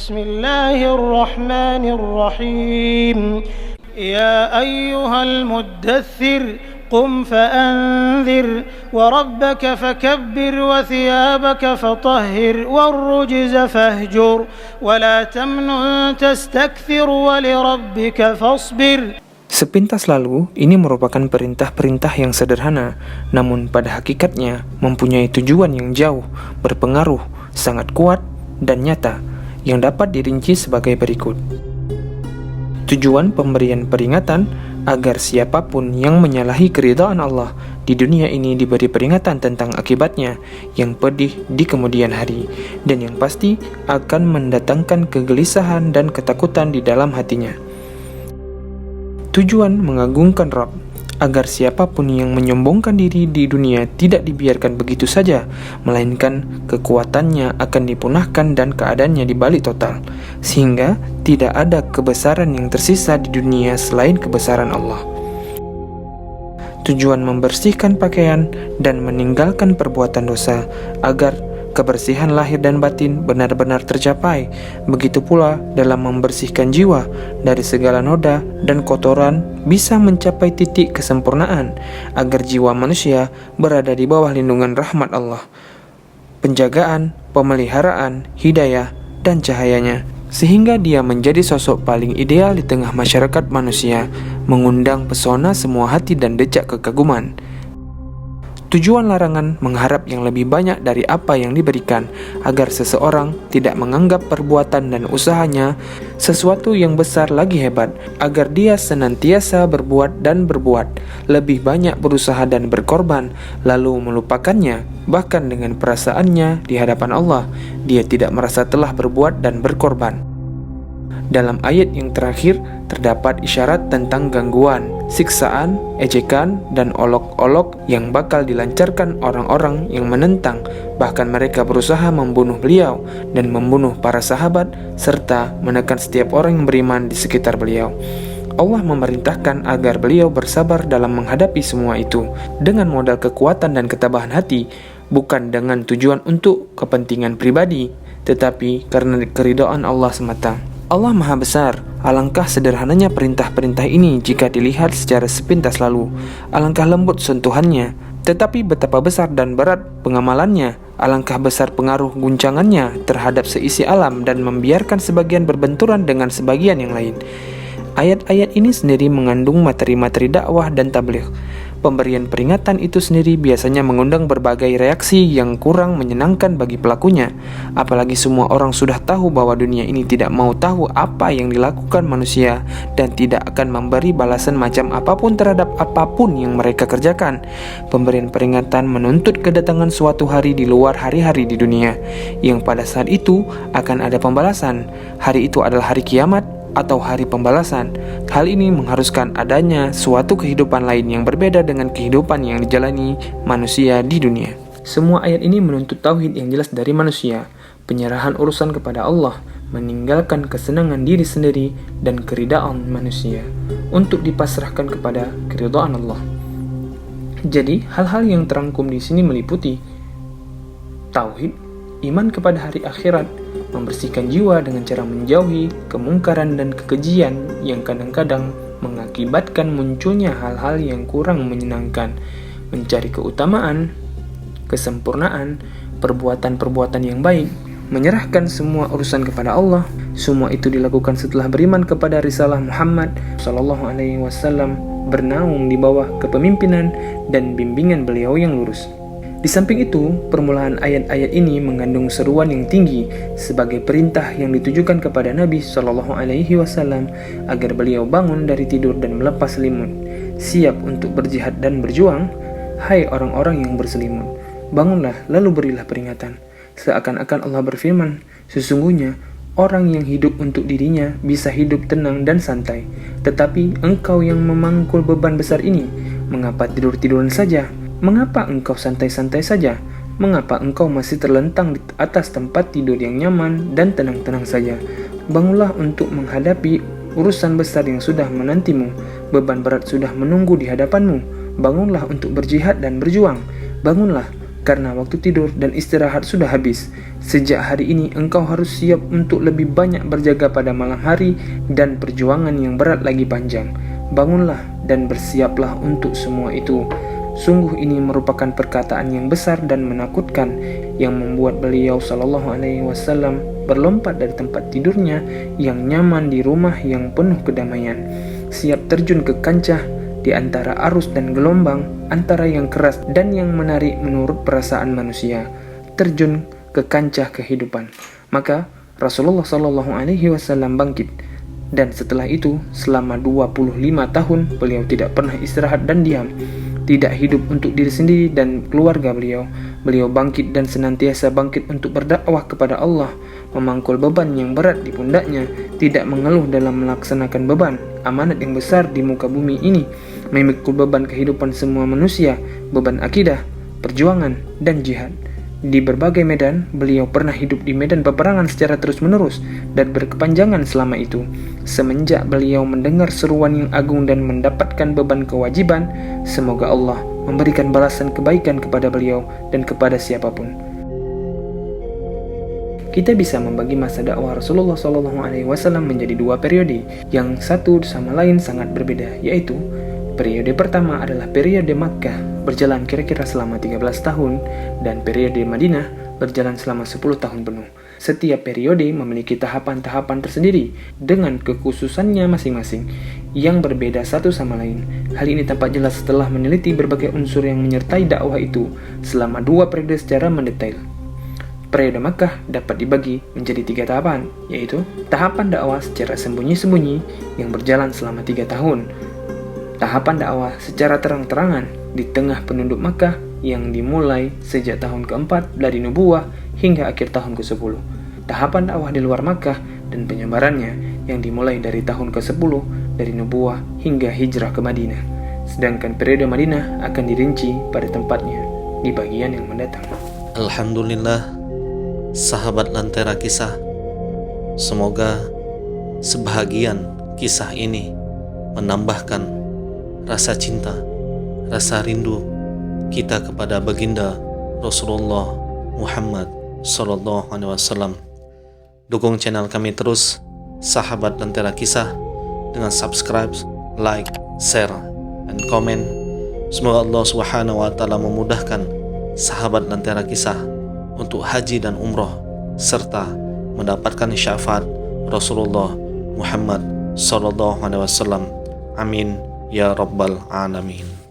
بسم الله الرحمن الرحيم يا أيها المدثر قم فأنذر وربك فكبر وثيابك فطهر والرجز فاهجر ولا تمنن تستكثر ولربك فاصبر. Sepintas lalu, ini merupakan perintah-perintah yang sederhana, namun pada hakikatnya mempunyai tujuan yang jauh, berpengaruh, sangat kuat, dan nyata, yang dapat dirinci sebagai berikut. Tujuan pemberian peringatan agar siapapun yang menyalahi keridhaan Allah di dunia ini diberi peringatan tentang akibatnya yang pedih di kemudian hari, dan yang pasti akan mendatangkan kegelisahan dan ketakutan di dalam hatinya. Tujuan mengagungkan Rabb, agar siapapun yang menyombongkan diri di dunia tidak dibiarkan begitu saja, melainkan kekuatannya akan dipunahkan dan keadaannya dibalik total, sehingga tidak ada kebesaran yang tersisa di dunia selain kebesaran Allah. Tujuan membersihkan pakaian dan meninggalkan perbuatan dosa, agar kebersihan lahir dan batin benar-benar tercapai. Begitu pula dalam membersihkan jiwa dari segala noda dan kotoran bisa mencapai titik kesempurnaan, agar jiwa manusia berada di bawah lindungan rahmat Allah, penjagaan, pemeliharaan, hidayah, dan cahayanya, sehingga dia menjadi sosok paling ideal di tengah masyarakat manusia, mengundang pesona semua hati dan decak kekaguman. Tujuan larangan mengharap yang lebih banyak dari apa yang diberikan, agar seseorang tidak menganggap perbuatan dan usahanya sesuatu yang besar lagi hebat, agar dia senantiasa berbuat dan berbuat, lebih banyak berusaha dan berkorban, lalu melupakannya, bahkan dengan perasaannya di hadapan Allah, dia tidak merasa telah berbuat dan berkorban. Dalam ayat yang terakhir terdapat isyarat tentang gangguan, siksaan, ejekan, dan olok-olok yang bakal dilancarkan orang-orang yang menentang, bahkan mereka berusaha membunuh beliau dan membunuh para sahabat, serta menekan setiap orang yang beriman di sekitar beliau. Allah memerintahkan agar beliau bersabar dalam menghadapi semua itu dengan modal kekuatan dan ketabahan hati, bukan dengan tujuan untuk kepentingan pribadi, tetapi karena keridhaan Allah semata. Allah Maha Besar. Alangkah sederhananya perintah-perintah ini jika dilihat secara sepintas lalu. Alangkah lembut sentuhannya, tetapi betapa besar dan berat pengamalannya. Alangkah besar pengaruh guncangannya terhadap seisi alam dan membiarkan sebagian berbenturan dengan sebagian yang lain. Ayat-ayat ini sendiri mengandung materi-materi dakwah dan tabligh. Pemberian peringatan itu sendiri biasanya mengundang berbagai reaksi yang kurang menyenangkan bagi pelakunya, apalagi semua orang sudah tahu bahwa dunia ini tidak mau tahu apa yang dilakukan manusia dan tidak akan memberi balasan macam apapun terhadap apapun yang mereka kerjakan. Pemberian peringatan menuntut kedatangan suatu hari di luar hari-hari di dunia, yang pada saat itu akan ada pembalasan. Hari itu adalah hari kiamat atau hari pembalasan. Hal ini mengharuskan adanya suatu kehidupan lain yang berbeda dengan kehidupan yang dijalani manusia di dunia. Semua ayat ini menuntut tauhid yang jelas dari manusia, penyerahan urusan kepada Allah, meninggalkan kesenangan diri sendiri dan keridaan manusia untuk dipasrahkan kepada keridaan Allah. Jadi, hal-hal yang terangkum di sini meliputi tauhid, iman kepada hari akhirat, membersihkan jiwa dengan cara menjauhi kemungkaran dan kekejian yang kadang-kadang mengakibatkan munculnya hal-hal yang kurang menyenangkan, mencari keutamaan, kesempurnaan, perbuatan-perbuatan yang baik, menyerahkan semua urusan kepada Allah. Semua itu dilakukan setelah beriman kepada risalah Muhammad SAW, bernaung di bawah kepemimpinan dan bimbingan beliau yang lurus. Di samping itu, permulaan ayat-ayat ini mengandung seruan yang tinggi sebagai perintah yang ditujukan kepada Nabi SAW agar beliau bangun dari tidur dan melepas selimut, siap untuk berjihad dan berjuang. Hai orang-orang yang berselimut, bangunlah lalu berilah peringatan. Seakan-akan Allah berfirman, sesungguhnya orang yang hidup untuk dirinya bisa hidup tenang dan santai, tetapi engkau yang memangkul beban besar ini, mengapa tidur-tiduran saja? Mengapa engkau santai-santai saja? Mengapa engkau masih terlentang di atas tempat tidur yang nyaman dan tenang-tenang saja? Bangunlah untuk menghadapi urusan besar yang sudah menantimu. Beban berat sudah menunggu di hadapanmu. Bangunlah untuk berjihad dan berjuang. Bangunlah karena waktu tidur dan istirahat sudah habis. Sejak hari ini engkau harus siap untuk lebih banyak berjaga pada malam hari dan perjuangan yang berat lagi panjang. Bangunlah dan bersiaplah untuk semua itu. Sungguh ini merupakan perkataan yang besar dan menakutkan yang membuat beliau SAW berlompat dari tempat tidurnya yang nyaman di rumah yang penuh kedamaian, siap terjun ke kancah di antara arus dan gelombang, antara yang keras dan yang menarik menurut perasaan manusia, terjun ke kancah kehidupan. Maka Rasulullah SAW bangkit, dan setelah itu selama 25 tahun beliau tidak pernah istirahat dan diam. Tidak hidup untuk diri sendiri dan keluarga beliau. Beliau bangkit dan senantiasa bangkit untuk berdakwah kepada Allah, memangkul beban yang berat di pundaknya, tidak mengeluh dalam melaksanakan beban amanat yang besar di muka bumi ini, memikul beban kehidupan semua manusia, beban akidah, perjuangan, dan jihad. Di berbagai medan, beliau pernah hidup di medan peperangan secara terus-menerus dan berkepanjangan selama itu. Semenjak beliau mendengar seruan yang agung dan mendapatkan beban kewajiban, semoga Allah memberikan balasan kebaikan kepada beliau dan kepada siapapun. Kita bisa membagi masa dakwah Rasulullah SAW menjadi dua periode, yang satu sama lain sangat berbeda, yaitu periode pertama adalah periode Makkah, berjalan kira-kira selama 13 tahun, dan periode Madinah berjalan selama 10 tahun penuh. Setiap periode memiliki tahapan-tahapan tersendiri dengan kekhususannya masing-masing yang berbeda satu sama lain. Hal ini tampak jelas setelah meneliti berbagai unsur yang menyertai dakwah itu selama dua periode secara mendetail. Periode Makkah dapat dibagi menjadi 3 tahapan, yaitu tahapan dakwah secara sembunyi-sembunyi yang berjalan selama 3 tahun, tahapan dakwah secara terang-terangan di tengah penduduk Makkah yang dimulai sejak tahun ke-4 dari nubuwah hingga akhir tahun ke-10, tahapan dakwah di luar Makkah dan penyebarannya yang dimulai dari tahun ke-10 dari nubuwah hingga hijrah ke Madinah. Sedangkan periode Madinah akan dirinci pada tempatnya di bagian yang mendatang. Alhamdulillah, sahabat Lentera Kisah, semoga sebahagian kisah ini menambahkan rasa cinta, rasa rindu kita kepada baginda Rasulullah Muhammad SAW. Dukung channel kami terus, sahabat Lentera Kisah, dengan subscribe, like, share, dan komen. Semoga Allah SWT memudahkan sahabat Lentera Kisah untuk haji dan umroh serta mendapatkan syafaat Rasulullah Muhammad SAW. Amin ya rabbal alamin.